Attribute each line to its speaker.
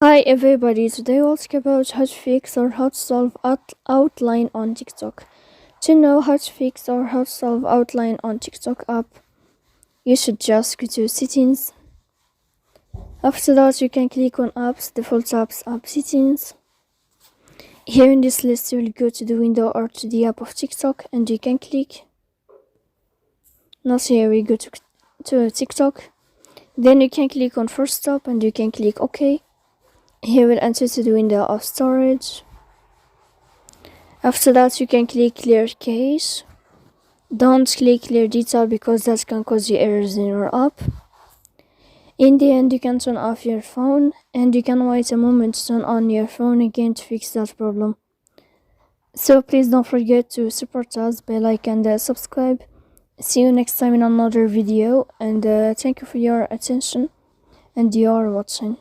Speaker 1: Hi everybody, today we'll talk about how to fix or how to solve outline on TikTok. To know how to fix or how to solve outline on TikTok app, you should just go to settings. After that, you can click on apps, default apps, app settings. Here in this list, you will go to the window or to the app of TikTok and you can click. Now here we go to TikTok. Then you can click on first stop and you can click OK. Here we'll enter to the window of storage. After that, you can click clear cache. Don't click clear detail because that can cause you errors in your app. In the end, you can turn off your phone and you can wait a moment to turn on your phone again to fix that problem. So please don't forget to support us by like and subscribe. See you next time in another video, and thank you for your attention and your watching.